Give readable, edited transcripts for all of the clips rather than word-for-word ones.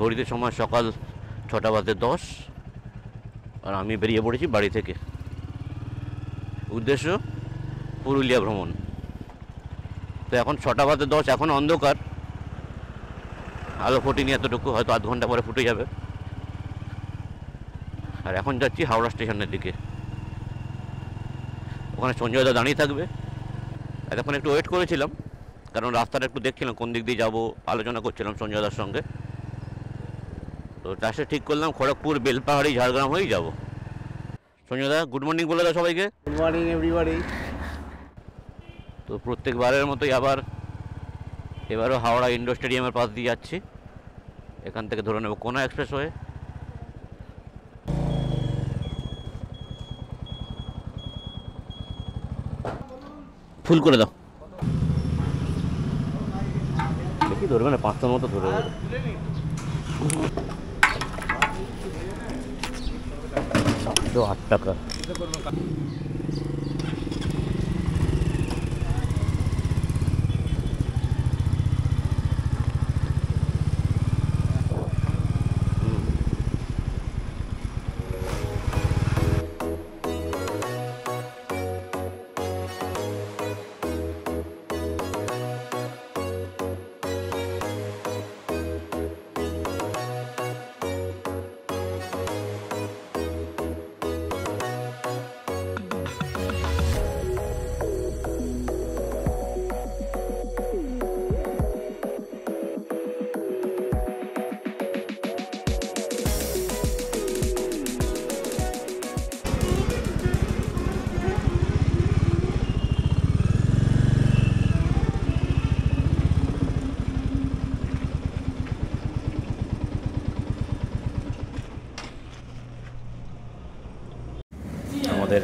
ঘড়িতে সময় সকাল 6:10 আর আমি বেরিয়ে পড়েছি বাড়ি থেকে। উদ্দেশ্য পুরুলিয়া ভ্রমণ। তো এখন 6:10, এখন অন্ধকার, আলো ফোটেনি এতটুকু, হয়তো আধ ঘন্টা পরে ফুটে যাবে। আর এখন যাচ্ছি হাওড়া স্টেশনের দিকে। ওখানে সঞ্জয়দা দাঁড়িয়ে থাকবে। এতক্ষণ একটু ওয়েট করেছিলাম, কারণ রাস্তাটা একটু দেখছিলাম কোন দিক দিয়ে যাবো, আলোচনা করছিলাম সঞ্জয়দার সঙ্গে। তো তার সাথে ঠিক করলাম খড়গপুর, বেলপাহাড়ি, ঝাড়গ্রাম হয়েই যাবো। সঞ্জয়দা, গুড মর্নিং বলে দাও সবাইকে। Good morning everybody. তো প্রত্যেকবারের মতোই এবারও হাওড়া ইন্ডোর স্টেডিয়ামের পাশ দিয়ে যাচ্ছি। এখান থেকে ধরে নেব কোনা এক্সপ্রেস হয়ে। ফুল করে দাও, দেখি ধরবে না, 5টার মতো ধরে দেবে। 8 টাকা। আমাদের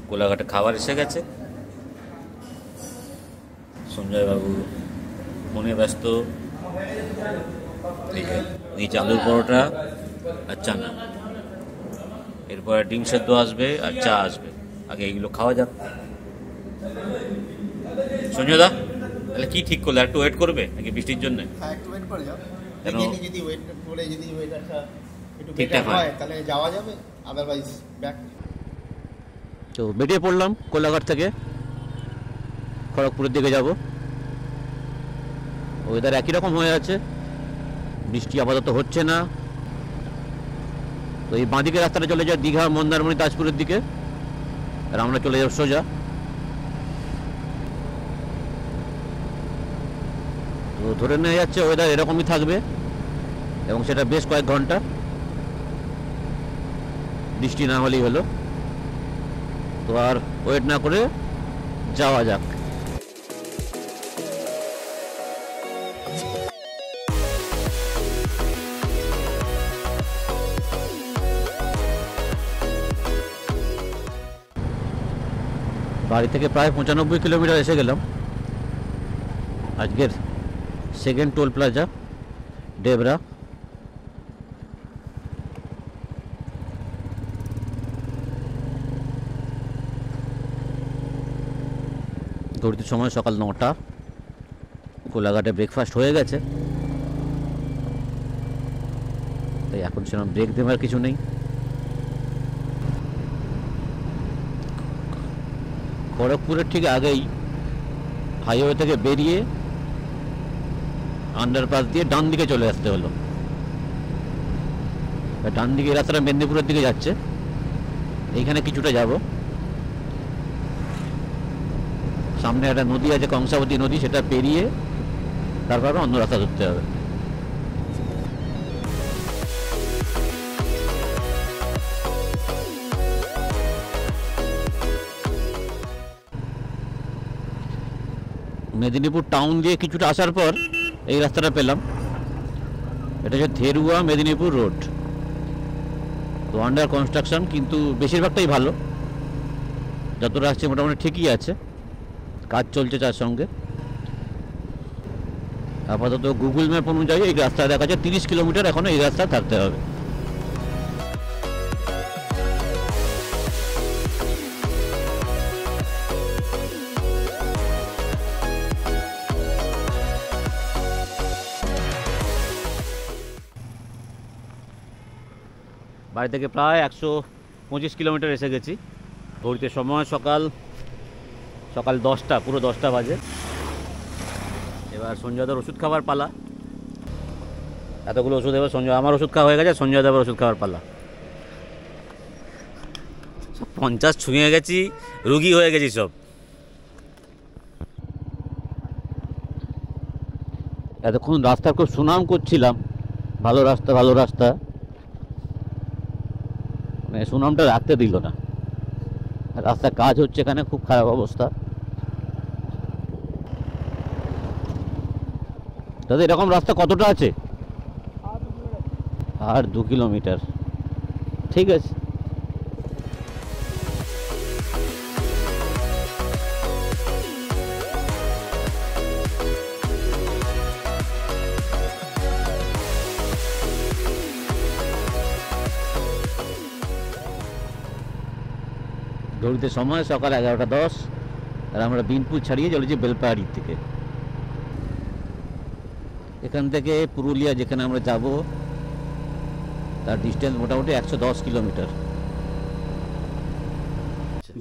কোলাঘাটে খাবার এসে গেছে। সঞ্জয়বাবু মনে ব্যস্ত। এই আলুর পরোটা আর চানা, এরপরে ডিম সেদ্ধ আসবে আর চা আসবে। আগে এইগুলো খাওয়া যাক। সঞ্জয়দা, তাহলে কি ঠিক করলে, একটু ওয়েট করবে নাকি বৃষ্টির জন্য? হ্যাঁ, একটু ওয়েট করে যাও। কেন? যদি ওয়েট করে যদি ওয়েদারটা একটু ঠিকঠাক বেটার হয় তাহলে যাওয়া যাবে, আদারওয়াইজ ব্যাক। তো বেরিয়ে পড়লাম কোলাঘাট থেকে, খড়গপুরের দিকে যাব। ওয়েদার একই রকম হয়ে আছে, বৃষ্টি আপাতত হচ্ছে না। তো এই বাঁদিকে রাস্তাটা চলে যায় দীঘা, মন্দারমণি, তাজপুরের দিকে, আর আমরা চলে যাব সোজা। তো ধরে নেওয়া যাচ্ছে ওয়েদার এরকমই থাকবে, এবং সেটা বেশ কয়েক ঘন্টা। বৃষ্টি না হলেই হলো। তো আর ওয়েট না করে যাওয়া যাক। বাড়ি থেকে প্রায় 95 কিলোমিটার এসে গেলাম। আজকের সেকেন্ড টোল প্লাজা ডেবরা। ঘড়িতে সময় সকাল 9টা। কোলাঘাটে ব্রেকফাস্ট হয়ে গেছে, তাই এখন সেরকম ব্রেক দেওয়ার কিছু নেই। খড়গপুরের ঠিক আগেই হাইওয়ে থেকে বেরিয়ে আন্ডারপাস দিয়ে ডান দিকে চলে আসতে হলো। ডান দিকে রাস্তাটা মেদিনীপুরের দিকে যাচ্ছে, এইখানে কিছুটা যাব। সামনে একটা নদী আছে, কংসাবতী নদী, সেটা পেরিয়ে তারপর অন্য রাস্তা ধরতে হবে। মেদিনীপুর টাউন দিয়ে কিছুটা আসার পর এই রাস্তাটা পেলাম। এটা হচ্ছে থেরুয়া মেদিনীপুর রোড। তো আন্ডার কনস্ট্রাকশন, কিন্তু বেশিরভাগটাই ভালো। যতটা আসছে মোটামুটি ঠিকই আছে, কাজ চলছে তার সঙ্গে। আপাতত গুগল ম্যাপ অনুযায়ী এই রাস্তা দেখা যাচ্ছে 30 কিলোমিটার এখনো এই রাস্তা থাকতে হবে। বাড়ি থেকে প্রায় 125 কিলোমিটার এসে গেছি। ঘড়িতে সময় সকাল 10টা, পুরো 10টা বাজে। এবার সঞ্জয়দার ওষুধ খাবার পালা। এতগুলো ওষুধ, এবার সঞ্জয়, আমার ওষুধ খাওয়া হয়ে গেছে, সঞ্জয়দা আবার ওষুধ খাওয়ার পালা। সব 50 ছুঁয়ে গেছি, রুগী হয়ে গেছি সব। এতক্ষণ রাস্তার খুব সুনাম করছিলাম, ভালো রাস্তা ভালো রাস্তা, মানে সুনামটা রাখতে দিল না। রাস্তার কাজ হচ্ছে এখানে, খুব খারাপ অবস্থা। দাদা এরকম রাস্তা কতটা আছে? আর 2 কিলোমিটার, ঠিক আছে। ঘড়িতে সময় সকাল 11টা 10, আর আমরা বিনপুর ছাড়িয়ে চলেছি বেলপাহাড়ির থেকে। এখান থেকে পুরুলিয়া যেখানে আমরা যাব তার ডিস্টেন্স মোটামুটি 110 কিলোমিটার।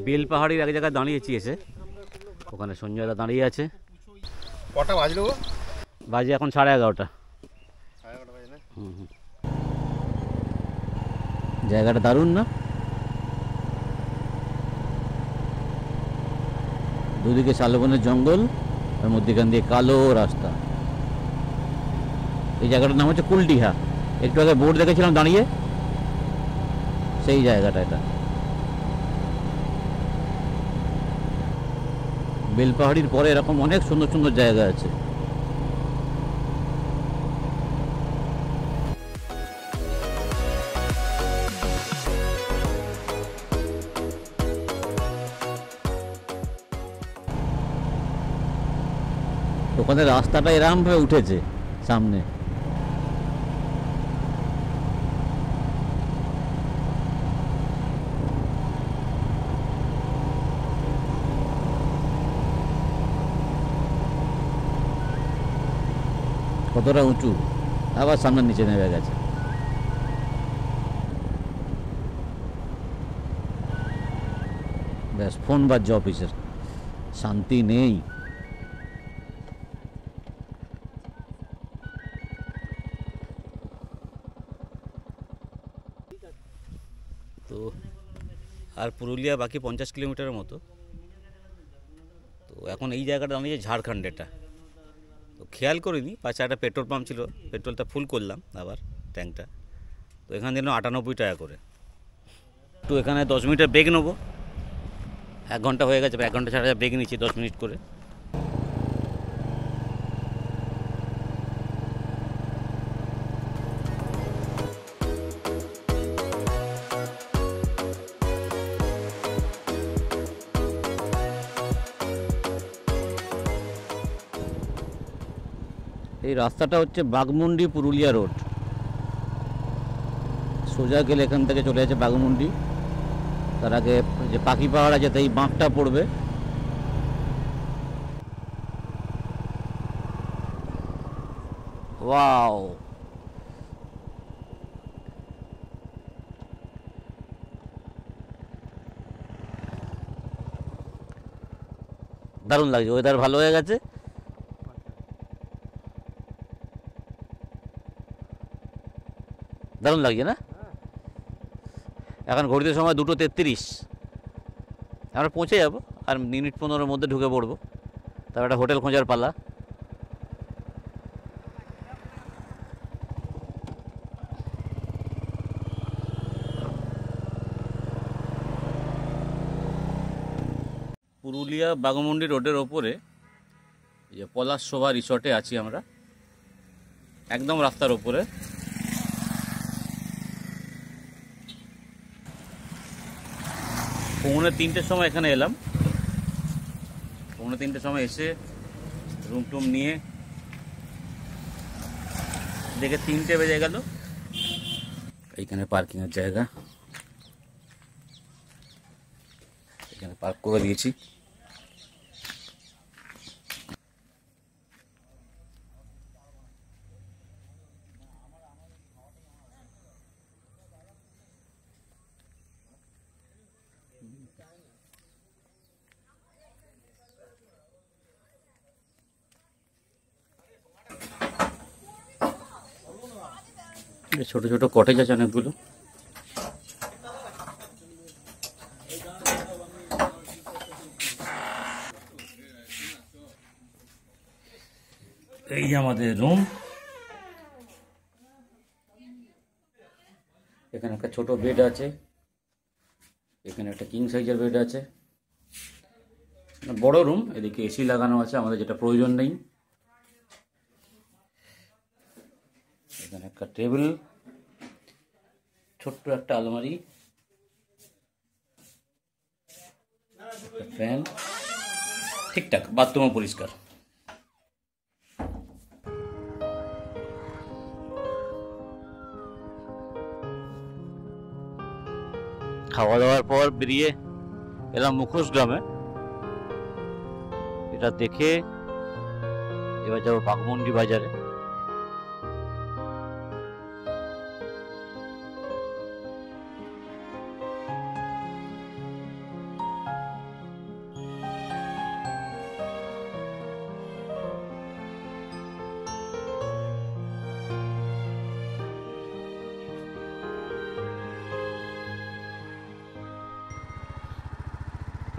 বেলপাহাড়ির এক জায়গায় দাঁড়িয়েছি এসে, ওখানে সঞ্জয়দা দাঁড়িয়ে আছে। কটা বাজলো? বাজে এখন 11:30। বাজে না? জায়গাটা দারুণ না? দুদিকে শালবনের জঙ্গল, আর মধ্যখান দিয়ে কালো রাস্তা। এই জায়গাটার নাম হচ্ছে কুলডিহা। একটু আগে বোর্ড দেখেছিলাম দাঁড়িয়ে, সেই জায়গাটা এটা। বেলপাহাড়ির পরে এরকম অনেক সুন্দর সুন্দর জায়গা আছে। ওখানে রাস্তাটা এরকম ভাবে উঠেছে সামনে। কতটা উঁচু, আবার সামনে নিচে নেমে গেছে। ব্যাস, ফোন বাজছে অফিসের, শান্তি নেই। তো আর পুরুলিয়া বাকি 50 কিলোমিটারের মতো। তো এখন এই জায়গাটা দাঁড়িয়ে ঝাড়খণ্ড। এটা তো খেয়াল করিনি, পাশে একটা পেট্রোল পাম্প ছিল, পেট্রোলটা ফুল করলাম আবার ট্যাঙ্কটা। তো এখান থেকে 98 টাকা করে। তো এখানে 10 মিনিটের ব্রেক নেবো। 1 ঘন্টা হয়ে গেছে, 1 ঘন্টা ছাড়া ব্রেক নিচ্ছি 10 মিনিট করে। এই রাস্তাটা হচ্ছে বাঘমুন্ডি পুরুলিয়া রোড। সোজা গেলে এখান থেকে চলে যাচ্ছে বাঘমুন্ডি। তার আগে যে পাখি পাহাড় আছে, তাই বাঁকটা পড়বে। ওয়াও, দারুণ লাগছে, ওয়েদার ভালো হয়ে গেছে। দারুণ লাগছে না? এখন ঘড়িতে সময় 2:33। আমরা পৌঁছে যাব, আর মিনিট 15-এর মধ্যে ঢুকে পড়বো। তারপর একটা হোটেল খোঁজার পালা। পুরুলিয়া বাঘমুন্ডি রোডের ওপরে যে পলাশ শোভা রিসর্টে আছি আমরা, একদম রাস্তার ওপরে। পৌনে 3টের সময় এখানে এলাম। পৌনে 3টের সময় এসে রুম টুম নিয়ে দেখে 3টে বেজে গেল। এইখানে পার্কিংয়ের জায়গা, এখানে পার্ক করে দিয়েছি। ছোট ছোট কটেজ আছে অনেকগুলো। এই যে আমাদের রুম, এখানে একটা ছোট বেড আছে, এখানে একটা কিং সাইজের বেড আছে, বড় রুম। এদিকে এসি লাগানো আছে, আমাদের যেটা প্রয়োজন নেই। এখানে একটা টেবিল, ছোট্ট একটা আলমারি, একটা ফ্যান, ঠিকঠাক। বাথরুমও পরিষ্কার। খাওয়া দাওয়ার পর বেরিয়ে এলাম মুখোশ গ্রামে। এটা দেখে এবার যাবো বাঘমুন্ডি বাজারে।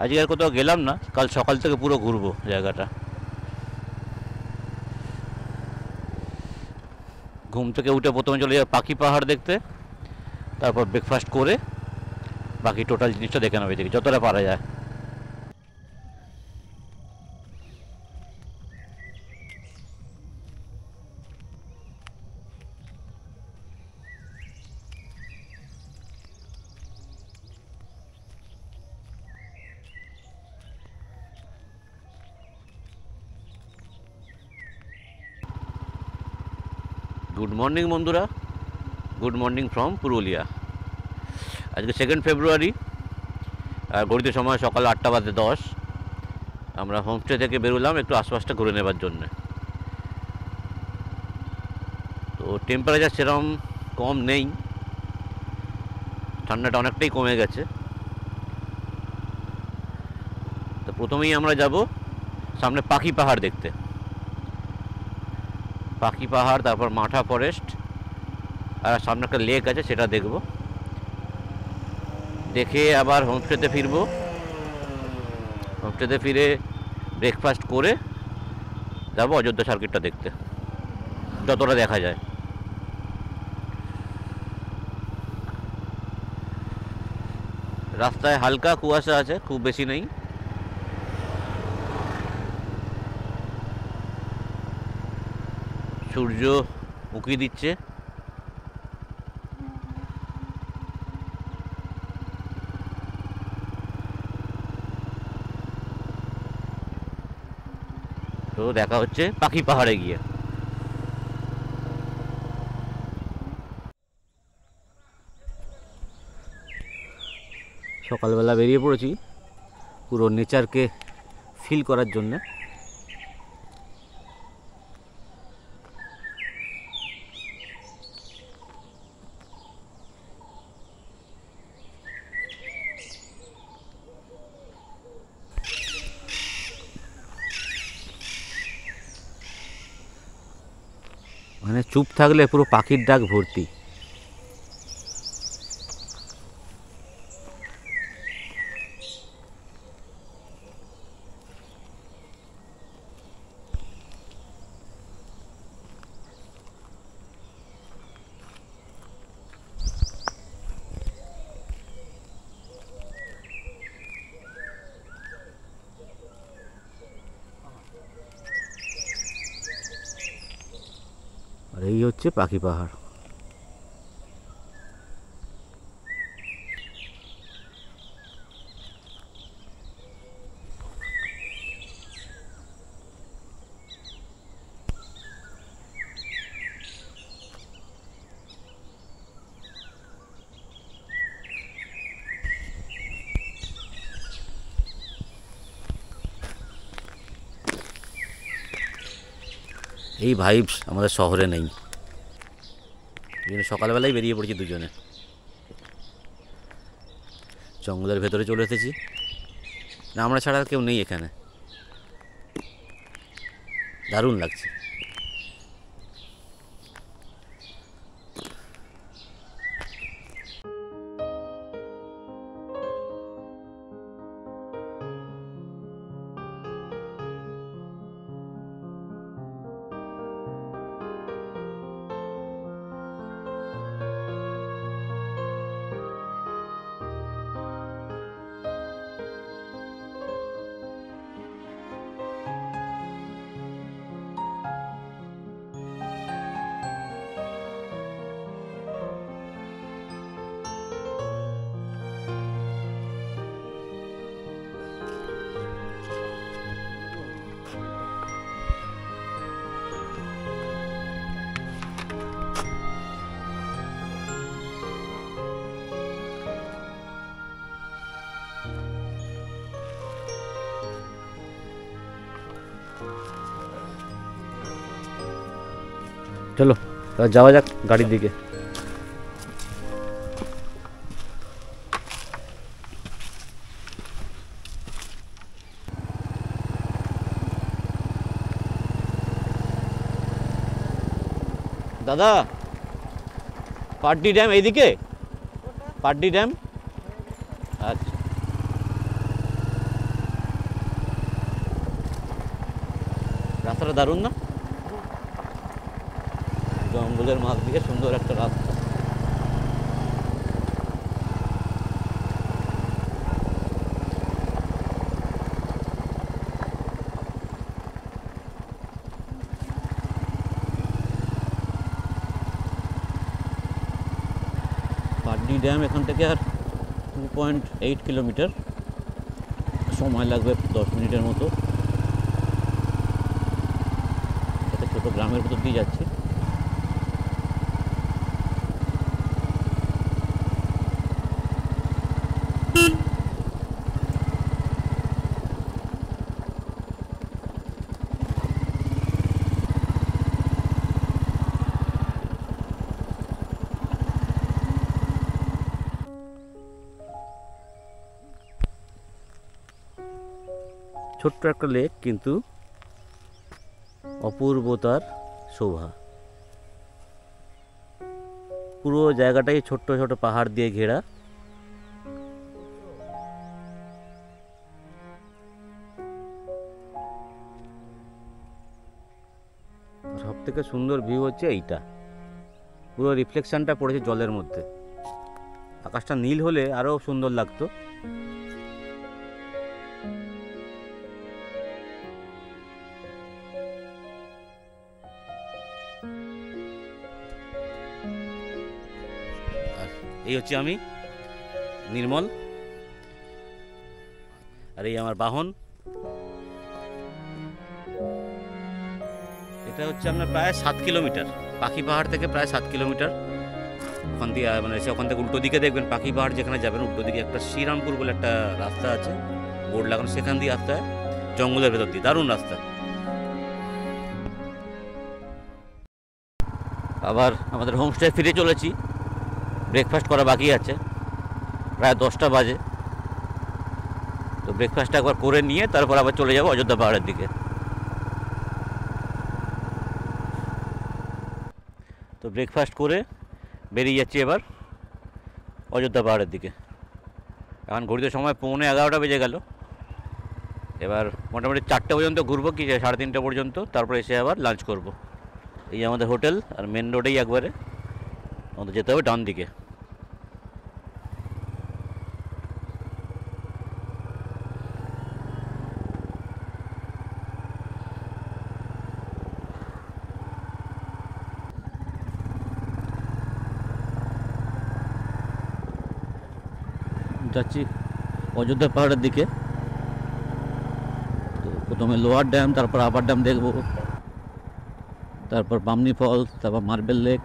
আজকে আর কোথাও গেলাম না, কাল সকাল থেকে পুরো ঘুরবো জায়গাটা। ঘুম থেকে উঠে প্রথমে চলে যাবো পাখি পাহাড় দেখতে, তারপর ব্রেকফাস্ট করে বাকি টোটাল জিনিসটা দেখে নেবে এদিকে যতটা পারা যায়। গুড মর্নিং বন্ধুরা, গুড মর্নিং ফ্রম পুরুলিয়া। আজকে 2 ফেব্রুয়ারি, আর ঘড়িতে সময় সকাল 8:10। আমরা হোমস্টে থেকে বেরোলাম একটু আশপাশটা ঘুরে নেবার জন্য। তো টেম্পারেচার সেরকম কম নেই, ঠান্ডাটা অনেকটাই কমে গেছে। তো প্রথমেই আমরা যাব সামনে পাখি পাহাড় দেখতে। পাখি পাহাড়, তারপর মাঠা ফরেস্ট, আর সামনে একটা লেক আছে সেটা দেখব। দেখে আবার হোমস্টেতে ফিরবো। হোমস্টেতে ফিরে ব্রেকফাস্ট করে যাব অযোধ্যা সার্কিটটা দেখতে, যতটা দেখা যায়। রাস্তায় হালকা কুয়াশা আছে, খুব বেশি নেই। সূর্য উঁকি দিচ্ছে। তো দেখা হচ্ছে পাখি পাহাড়ে গিয়ে। সকালবেলা বেরিয়ে পড়েছি পুরো নেচারকে ফিল করার জন্যে। মানে চুপ থাকলে পুরো পাখির ডাক ভর্তি। আর এই হচ্ছে পাখি পাহাড়। এই ভাইবস আমাদের শহরে নেই। সকালবেলায় বেরিয়ে পড়েছি দুজনে, জঙ্গলের ভেতরে চলে এসেছি। না, আমরা ছাড়া আর কেউ নেই এখানে। দারুণ লাগছে। চলো এবার যাওয়া যাক গাড়ির দিকে। দাদা পাড্ডি ড্যাম এইদিকে? পাড্ডি ড্যাম, আচ্ছা। রাস্তাটা দারুণ না? জঙ্গলের মাঝ দিয়ে সুন্দর একটা রাস্তা। পাড্ডি ড্যাম এখান থেকে আর 2.8 কিলোমিটার, সময় লাগবে 10 মিনিটের মতো। একটা ছোট গ্রামের ভিতর দিয়ে যাচ্ছি। ছোট্ট একটা লেক, কিন্তু অপূর্বতার শোভা। পুরো জায়গাটাই ছোট্ট ছোট পাহাড় দিয়ে ঘেরা। সব থেকে সুন্দর ভিউ হচ্ছে এইটা, পুরো রিফ্লেকশনটা পড়েছে জলের মধ্যে। আকাশটা নীল হলে আরো সুন্দর লাগতো। এই হচ্ছে আমি, নির্মল, আর এই আমার বাহন। এটা হচ্ছে আপনার প্রায় 7 কিলোমিটার, পাখি পাহাড় থেকে প্রায় 7 কিলোমিটার। ওখান দিয়ে মানে ওখান থেকে উল্টো দিকে দেখবেন পাখি পাহাড় যেখানে যাবেন, উল্টো দিকে একটা শ্রীরামপুর বলে একটা রাস্তা আছে, বোর্ড লাগানো, সেখান দিয়ে আসতে হয় জঙ্গলের ভেতর দিয়ে। দারুণ রাস্তা। আবার আমাদের হোমস্টে ফিরে চলেছি। ব্রেকফাস্ট করা বাকি আছে, প্রায় 10টা বাজে। তো ব্রেকফাস্টটা একবার করে নিয়ে তারপর আবার চলে যাব অযোধ্যা পাহাড়ের দিকে। তো ব্রেকফাস্ট করে বেরিয়ে যাচ্ছি এবার অযোধ্যা পাহাড়ের দিকে। এখন ঘড়িতে সময় 11:45 বেজে গেল। এবার মোটামুটি 4টে পর্যন্ত ঘুরবো, কি 3:30 পর্যন্ত, তারপর এসে আবার লাঞ্চ করব। এই আমাদের হোটেল, আর মেন রোডেই একবারে আমাদের যেতে হবে ডান দিকে। যাচ্ছি অযোধ্যা পাহাড়ের দিকে। তো প্রথমে লোয়ার ড্যাম, তারপর আপার ড্যাম দেখব, তারপর বামনি ফলস, তারপর মার্বেল লেক।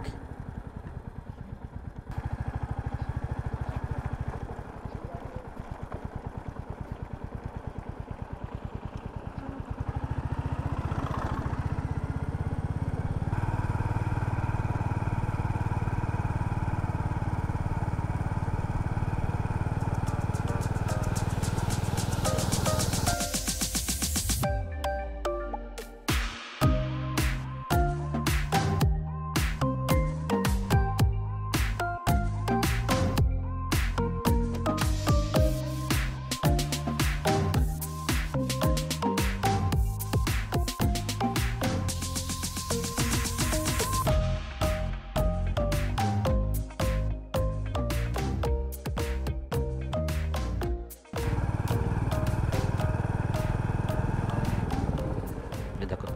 দেখো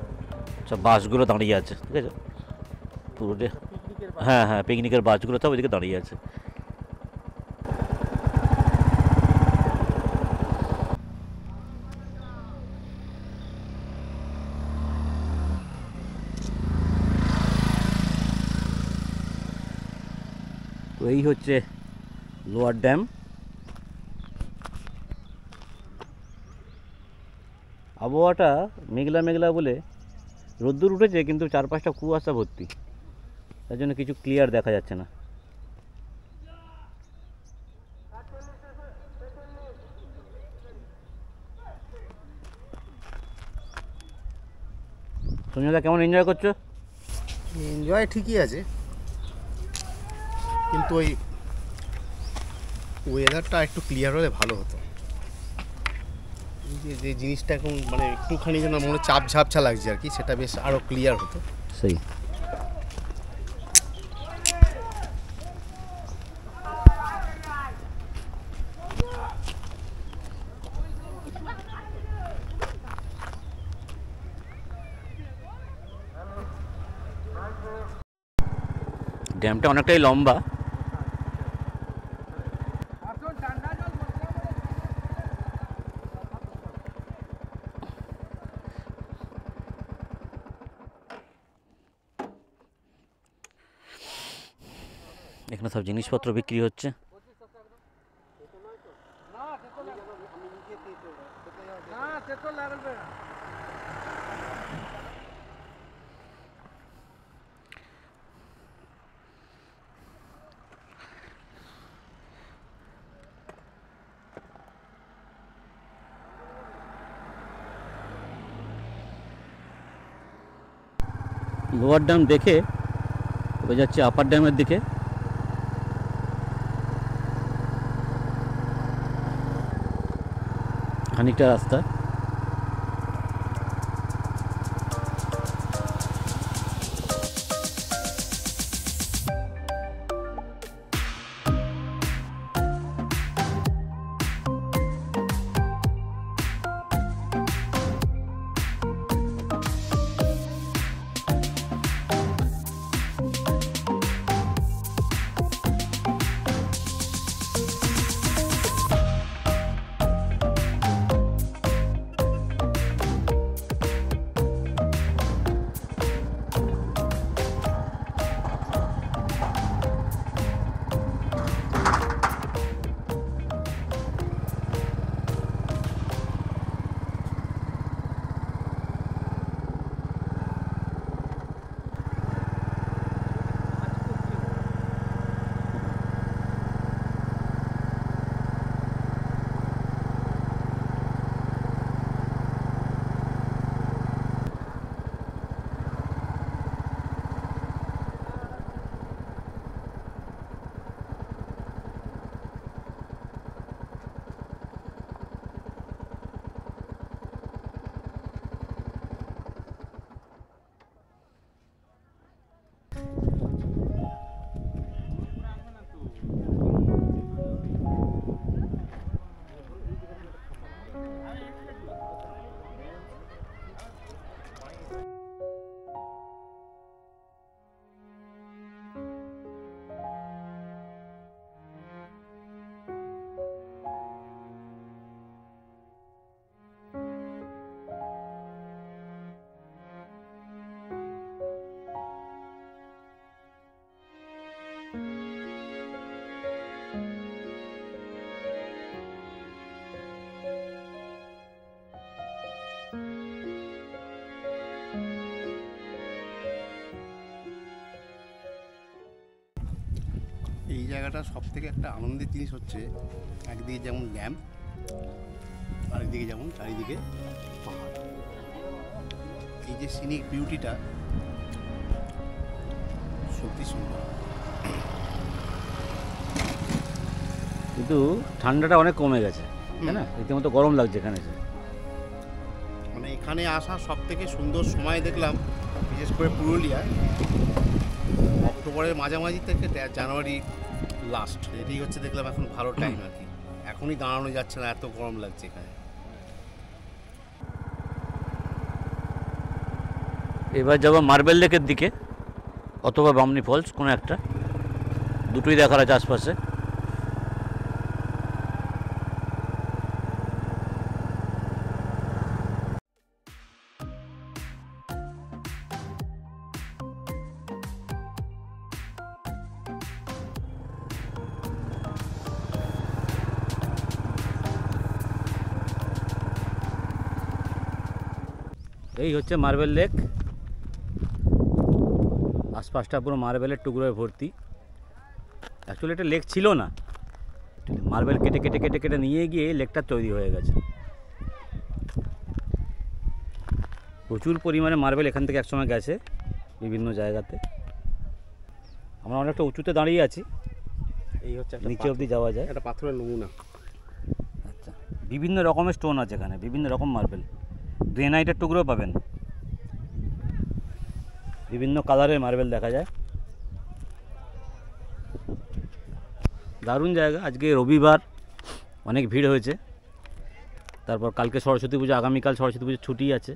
সব বাসগুলো দাঁড়িয়ে আছে, ঠিক আছে পুরো। হ্যাঁ হ্যাঁ, পিকনিকের বাসগুলো সব ওইদিকে দাঁড়িয়ে আছে। তো এই হচ্ছে লোয়ার ড্যাম। আবহাওয়াটা মেঘলা মেঘলা বলে রোদ্দুর উঠেছে, কিন্তু চারপাশটা কুয়াশা ভর্তি। তার জন্য কিছু ক্লিয়ার দেখা যাচ্ছে না। সঞ্জয়দা কেমন এনজয় করছো? এনজয় ঠিকই আছে, কিন্তু ওই ওয়েদারটা একটু ক্লিয়ার হলে ভালো হতো। যে জিনিসটা এখন মানে একটুখানি যেন মনে চাপ ঝাপছা লাগছে আর কি, সেটা বেশ আরও ক্লিয়ার হতো। সেই ড্যামটা অনেকটাই লম্বা। এখানে সব জিনিসপত্র বিক্রি হচ্ছে। লোয়ার ড্যাম দেখে এবার যাচ্ছে আপার ড্যামের দিকে। খানিকটা রাস্তা। এই জায়গাটা সব থেকে একটা আনন্দের জিনিস হচ্ছে, একদিকে যেমন ড্যাম, আরেকদিকে যেমন চারিদিকে পাহাড়। এই যে সিনিক বিউটিটা সত্যি সুন্দর। কিন্তু ঠান্ডাটা অনেক কমে গেছে, তাই না? রীতিমতো গরম লাগছে এখানে এসে। মানে এখানে আসা সব থেকে সুন্দর সময় দেখলাম, বিশেষ করে পুরুলিয়ায়, অক্টোবরের মাঝামাঝি থেকে জানুয়ারি লাস্ট, এটাই হচ্ছে দেখলাম এখন ভালো টাইম আর কি। এখনই দাঁড়ানো যাচ্ছে না, এত গরম লাগছে এখানে। এবার যাবো মার্বেল লেকের দিকে অথবা বামনি ফলস, কোনো একটা, দুটোই দেখার আছে আশপাশে। এই হচ্ছে মার্বেল লেক, আশপাশটা পুরো মার্বেলের টুকরোয় ভর্তি। অ্যাকচুয়ালি এটা লেক ছিল না, মার্বেল কেটে কেটে কেটে কেটে নিয়ে গিয়ে লেকটা তৈরি হয়ে গেছে। প্রচুর পরিমাণে মার্বেল এখান থেকে একসময় গেছে বিভিন্ন জায়গাতে। আমরা অনেকটা উঁচুতে দাঁড়িয়ে আছি, এই হচ্ছে নিচে অবধি যাওয়া যায়। একটা পাথরের নমুনা। আচ্ছা, বিভিন্ন রকমের স্টোন আছে এখানে, বিভিন্ন রকম মার্বেল, গ্রেনাইটের টুকরো পাবেন, বিভিন্ন কালারের মার্বেল দেখা যায়। দারুণ জায়গা। আজকে রবিবার, অনেক ভিড় হয়েছে। তারপর কালকে সরস্বতী পুজো, আগামীকাল সরস্বতী পুজো ছুটি আছে।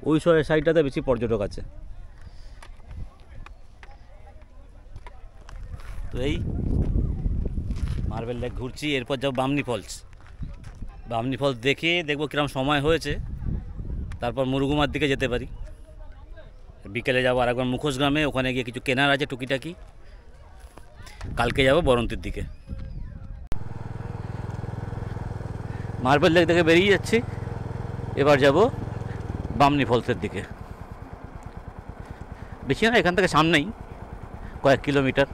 ওই সাইডটাতে বেশি পর্যটক আছে। তো এই মার্বেল লেক ঘুরছি, এরপর যাবো বামনি ফলস। বামনি ফলস দেখে দেখবো কিরকম সময় হয়েছে, তারপর মুরুগুমার দিকে যেতে পারি। বিকেলে যাবো আরেকবার মুখোশগ্রামে, ওখানে গিয়ে কিছু কেনার আছে টুকিটাকি। কালকে যাব বরন্তির দিকে। মার্বেল লেক থেকে বেরিয়ে যাচ্ছি, এবার যাব বামনি ফলসের দিকে। বেশি না, এখান থেকে সামনেই, কয়েক কিলোমিটার।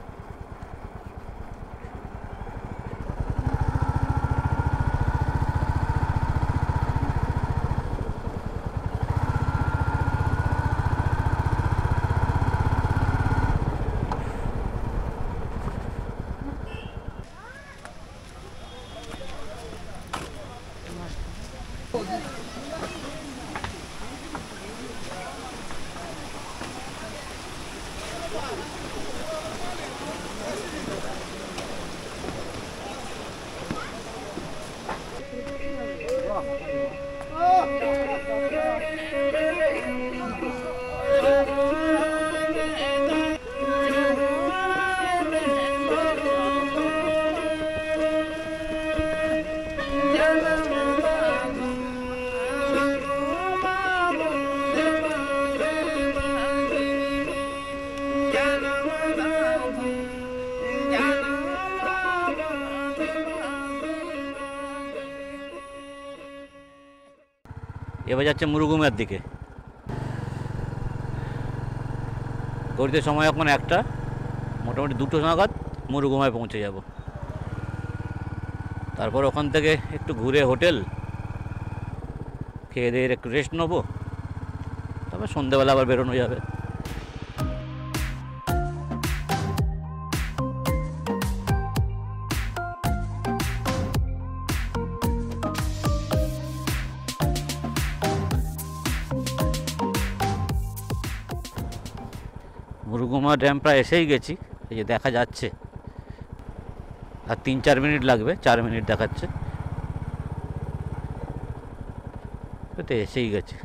এবার যাচ্ছে মুরুগুমার দিকে। ঘড়িতে সময় এখন একটা, মোটামুটি 2টো নাগাদ মুরুগুমায় পৌঁছে যাব। তারপর ওখান থেকে একটু ঘুরে হোটেল খেয়ে দিয়ে একটু রেস্ট নেবো, তারপর সন্ধ্যেবেলা আবার বেরোনো যাবে। মুরুগুমা ড্যাম প্রায় এসেই গেছি, এই যে দেখা যাচ্ছে। আর 3-4 মিনিট লাগবে, 4 মিনিট দেখাচ্ছে। তো এসেই গেছে।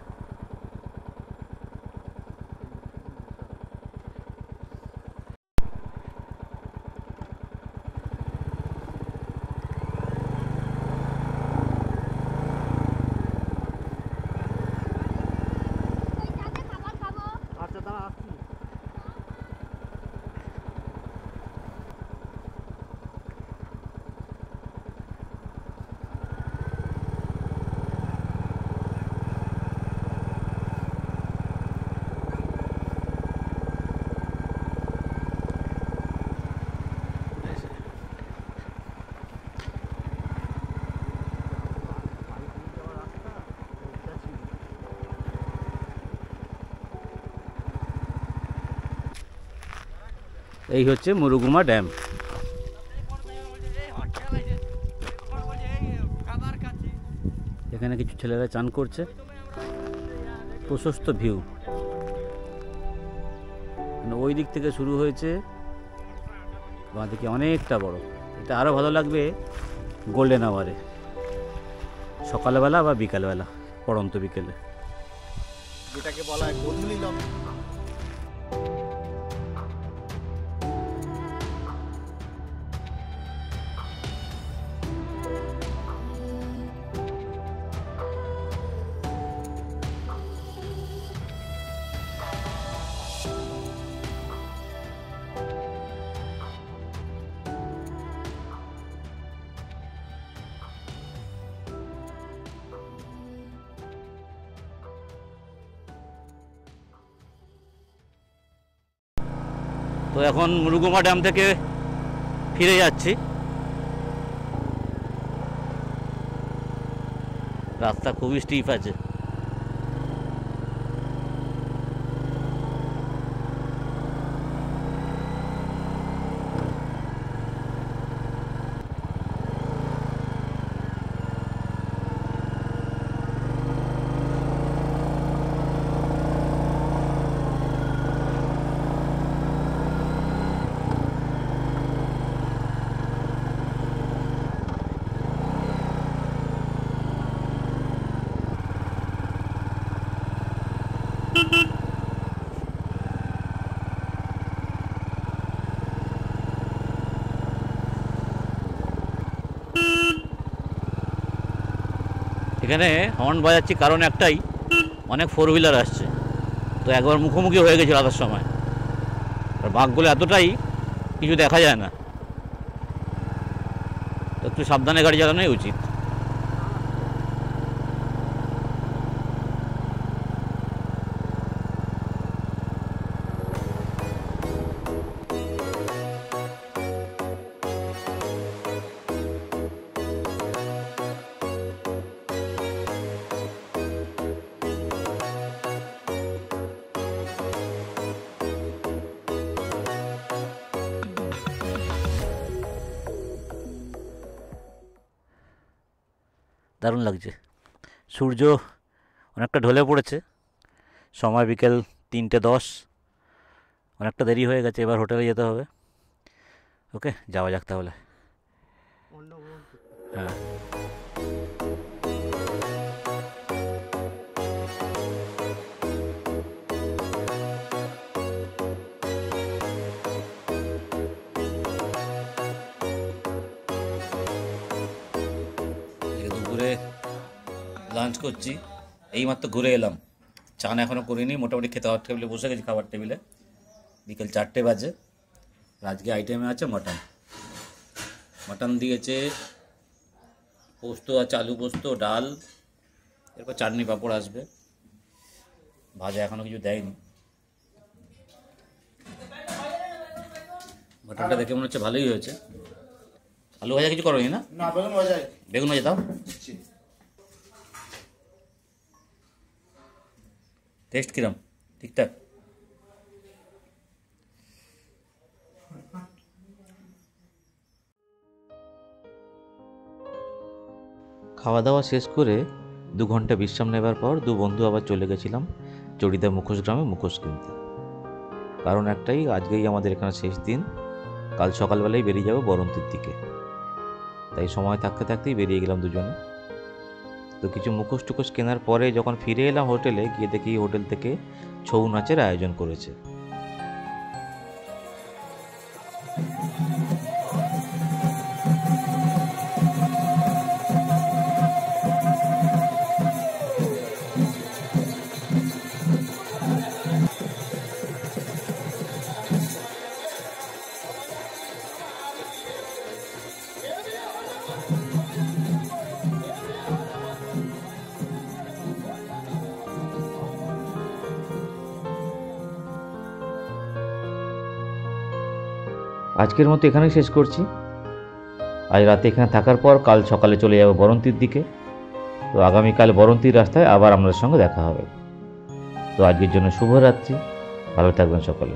এই হচ্ছে মুরুগুমা ড্যাম। এখানে কিছু ছেলেরা চান করছে, প্রশস্ত ভিউ। ওই দিক থেকে শুরু হয়েছে, বাঁ দিকে অনেকটা বড়। এটা আরও ভালো লাগবে গোল্ডেন আওয়ারে, সকালবেলা বা বিকালবেলা, পড়ন্ত বিকেলে, যেটাকে বলা হয় গোধূলি লং। তো এখন মুরুগুমা ড্যাম থেকে ফিরে যাচ্ছি। রাস্তা খুবই স্টিফ আছে। এখানে হর্ন বাজাচ্ছি কারণ একটাই, অনেক 4 হুইলার আসছে। তো একবার মুখোমুখি হয়ে গেছে রাতের সময়। আর বাঘগুলো এতটাই কিছু দেখা যায় না, তো একটু সাবধানে গাড়ি চালানোই উচিত। দারুণ লাগছে, সূর্য অনেকটা ঢলে পড়েছে। সময় বিকেল 3:10, অনেকটা দেরি হয়ে গেছে, এবার হোটেলে যেতে হবে। ওকে, যাওয়া যাক তাহলে। হ্যাঁ, দুপুরে লাঞ্চ করছি, এইমাত্র ঘুরে এলাম। চান এখনও করিনি, মোটামুটি খেতে হওয়ার টেবিলে বসে গেছি, খাবার টেবিলে। বিকেল 4টে বাজে। আজকে আইটেমে আছে মাটন। মাটন দিয়েছে, পোস্ত আছে, আলু পোস্ত, ডাল, এরপর চাটনি পাঁপড় আসবে। ভাজা এখনও কিছু দেয়নি। মাটনটা দেখে মনে হচ্ছে ভালোই হয়েছে। আলু ভাজা কিছু করোনি না? বেগুন ভাজা দাও। টেস্ট কিরম? ঠিকঠাক? খাওয়া দাওয়া শেষ করে 2 ঘন্টা বিশ্রাম নেবার পর 2 বন্ধু আবার চলে গেছিলাম চড়িদা মুখোশ গ্রামে মুখোশ কিনতে। কারণ একটাই, আজকেই আমাদের এখানে শেষ দিন। কাল সকালবেলায় বেরিয়ে যাবো বরন্তির দিকে। তাই সময় থাকতে থাকতেই বেরিয়ে গেলাম দুজনে। তো কিছু মুখোশ টুখোশ কেনার পরে যখন ফিরে এলাম হোটেলে, গিয়ে দেখি হোটেল থেকে ছৌ নাচের আয়োজন করেছে। আজকের মতো এখানেই শেষ করছি। আজ রাতে এখানে থাকার পর কাল সকালে চলে যাব বরন্তির দিকে। তো আগামীকাল বরন্তির রাস্তায় আবার আপনাদের সঙ্গে দেখা হবে। তো আজকের জন্য শুভরাত্রি, ভালো থাকবেন সকলে।